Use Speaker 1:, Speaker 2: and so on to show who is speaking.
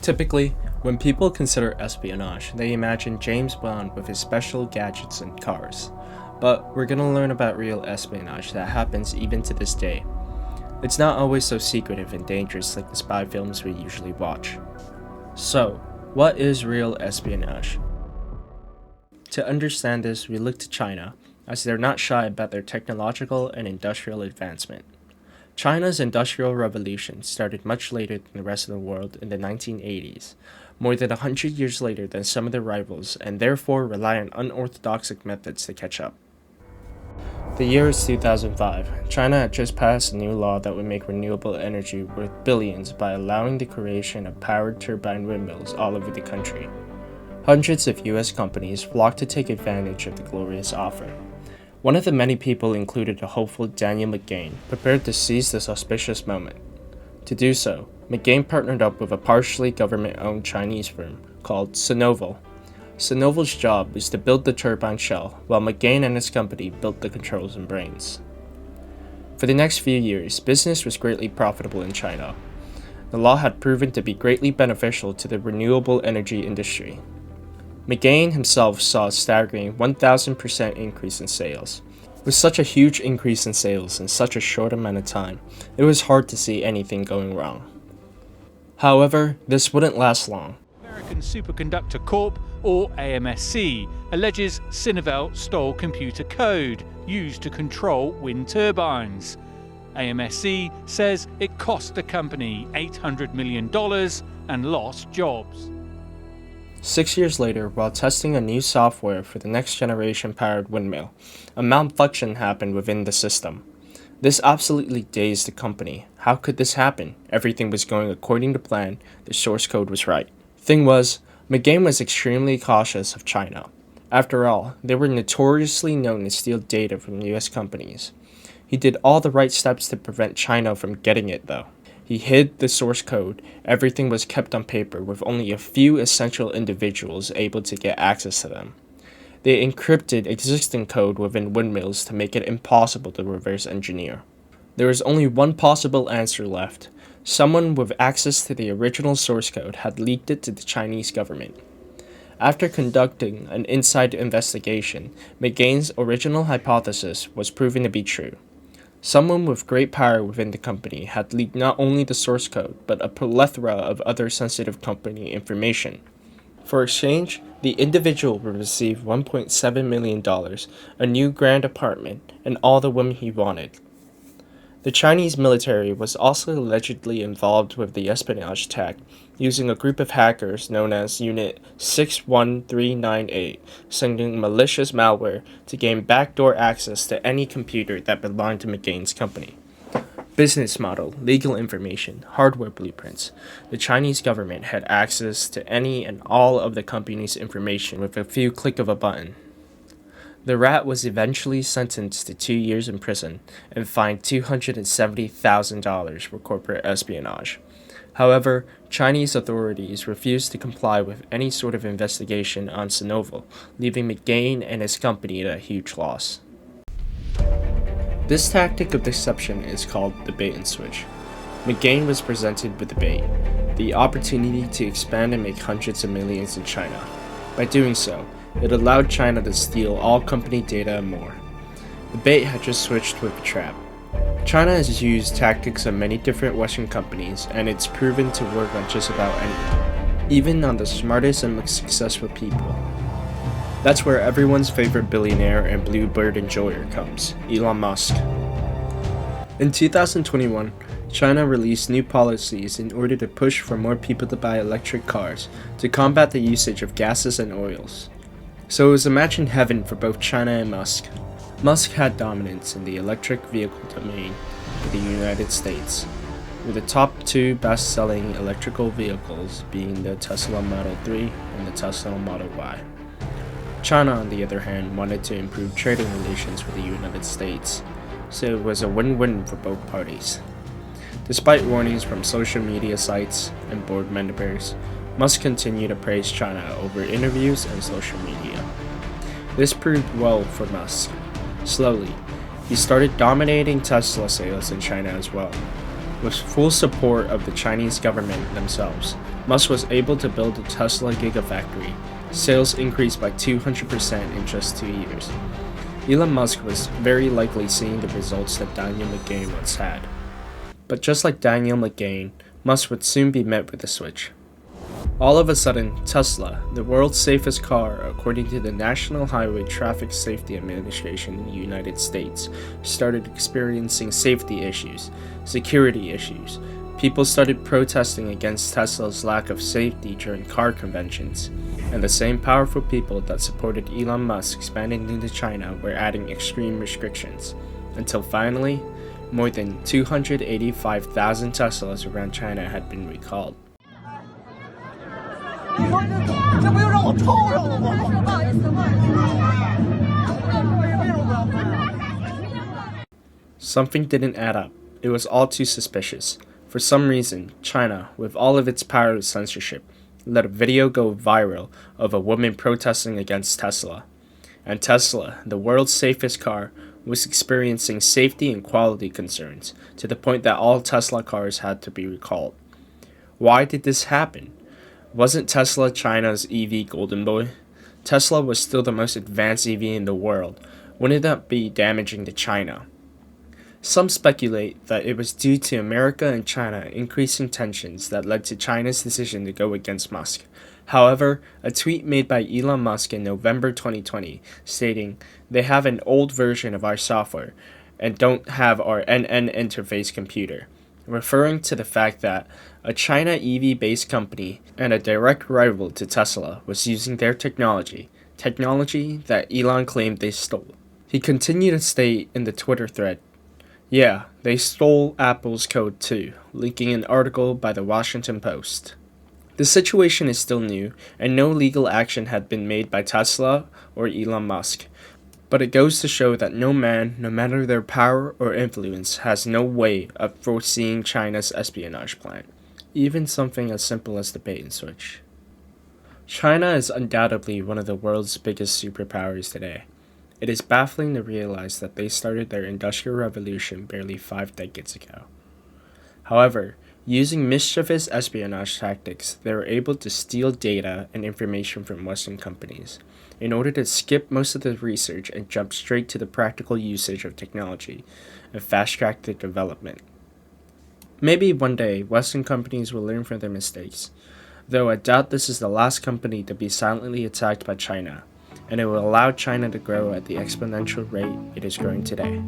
Speaker 1: Typically, when people consider espionage, they imagine James Bond with his special gadgets and cars. But we're gonna learn about real espionage that happens even to this day. It's not always so secretive and dangerous like the spy films we usually watch. So, what is real espionage? To understand this, we look to China, as they're not shy about their technological and industrial advancement. China's Industrial Revolution started much later than the rest of the world in the 1980s, more than 100 years later than some of their rivals, and therefore rely on unorthodox methods to catch up. The year is 2005. China had just passed a new law that would make renewable energy worth billions by allowing the creation of powered turbine windmills all over the country. Hundreds of US companies flocked to take advantage of the glorious offer. One of the many people included the hopeful Daniel McGain, prepared to seize this auspicious moment. To do so, McGain partnered up with a partially government-owned Chinese firm called Sinovel. Sinovel's job was to build the turbine shell, while McGain and his company built the controls and brains. For the next few years, business was greatly profitable in China. The law had proven to be greatly beneficial to the renewable energy industry. McGain himself saw a staggering 1,000% increase in sales. With such a huge increase in sales in such a short amount of time, it was hard to see anything going wrong. However, this wouldn't last long.
Speaker 2: American Superconductor Corp, or AMSC, alleges Sinovel stole computer code used to control wind turbines. AMSC says it cost the company $800 million and lost jobs.
Speaker 1: 6 years later, while testing a new software for the next generation powered windmill, a malfunction happened within the system. This absolutely dazed the company. How could this happen? Everything was going according to plan, the source code was right. Thing was, McGain was extremely cautious of China. After all, they were notoriously known to steal data from US companies. He did all the right steps to prevent China from getting it though. He hid the source code. Everything was kept on paper with only a few essential individuals able to get access to them. They encrypted existing code within windmills to make it impossible to reverse engineer. There was only one possible answer left. Someone with access to the original source code had leaked it to the Chinese government. After conducting an inside investigation, McGain's original hypothesis was proven to be true. Someone with great power within the company had leaked not only the source code, but a plethora of other sensitive company information. For exchange, the individual would receive $1.7 million, a new grand apartment, and all the women he wanted. The Chinese military was also allegedly involved with the espionage attack, using a group of hackers known as Unit 61398, sending malicious malware to gain backdoor access to any computer that belonged to McGain's company. Business model, legal information, hardware blueprints. The Chinese government had access to any and all of the company's information with a few click of a button. The rat was eventually sentenced to 2 years in prison and fined $270,000 for corporate espionage. However, Chinese authorities refused to comply with any sort of investigation on Sinovel, leaving McGain and his company at a huge loss. This tactic of deception is called the bait and switch. McGain was presented with the bait, the opportunity to expand and make hundreds of millions in China. By doing so, it allowed China to steal all company data and more. The bait had just switched with the trap. China has used tactics of many different Western companies, and it's proven to work on just about anyone, even on the smartest and most successful people. That's where everyone's favorite billionaire and bluebird enjoyer comes, Elon Musk. In 2021, China released new policies in order to push for more people to buy electric cars to combat the usage of gases and oils. So it was imagined heaven for both China and Musk. Musk had dominance in the electric vehicle domain for the United States, with the top two best-selling electrical vehicles being the Tesla Model 3 and the Tesla Model Y. China, on the other hand, wanted to improve trading relations with the United States, so it was a win-win for both parties. Despite warnings from social media sites and board members, Musk continued to praise China over interviews and social media. This proved well for Musk. Slowly, he started dominating Tesla sales in China as well. With full support of the Chinese government themselves, Musk was able to build a Tesla Gigafactory. Sales increased by 200% in just 2 years. Elon Musk was very likely seeing the results that Daniel McGain once had. But just like Daniel McGain, Musk would soon be met with a switch. All of a sudden, Tesla, the world's safest car according to the National Highway Traffic Safety Administration in the United States, started experiencing safety issues, security issues. People started protesting against Tesla's lack of safety during car conventions, and the same powerful people that supported Elon Musk expanding into China were adding extreme restrictions, until finally, more than 285,000 Teslas around China had been recalled. Something didn't add up. It was all too suspicious. For some reason, China, with all of its power of censorship, let a video go viral of a woman protesting against Tesla. And Tesla, the world's safest car, was experiencing safety and quality concerns, to the point that all Tesla cars had to be recalled. Why did this happen? Wasn't Tesla China's EV golden boy? Tesla was still the most advanced EV in the world. Wouldn't that be damaging to China? Some speculate that it was due to America and China increasing tensions that led to China's decision to go against Musk. However, a tweet made by Elon Musk in November 2020 stating, "They have an old version of our software and don't have our NN interface computer," referring to the fact that a China EV-based company and a direct rival to Tesla was using their technology that Elon claimed they stole. He continued to state in the Twitter thread, "Yeah, they stole Apple's code too," linking an article by the Washington Post. The situation is still new, and no legal action had been made by Tesla or Elon Musk. But it goes to show that no man, no matter their power or influence, has no way of foreseeing China's espionage plan, even something as simple as the bait and switch. China is undoubtedly one of the world's biggest superpowers today. It is baffling to realize that they started their industrial revolution barely 5 decades ago. However, using mischievous espionage tactics, they were able to steal data and information from Western companies in order to skip most of the research and jump straight to the practical usage of technology and fast-track their development. Maybe one day, Western companies will learn from their mistakes, though I doubt this is the last company to be silently attacked by China, and it will allow China to grow at the exponential rate it is growing today.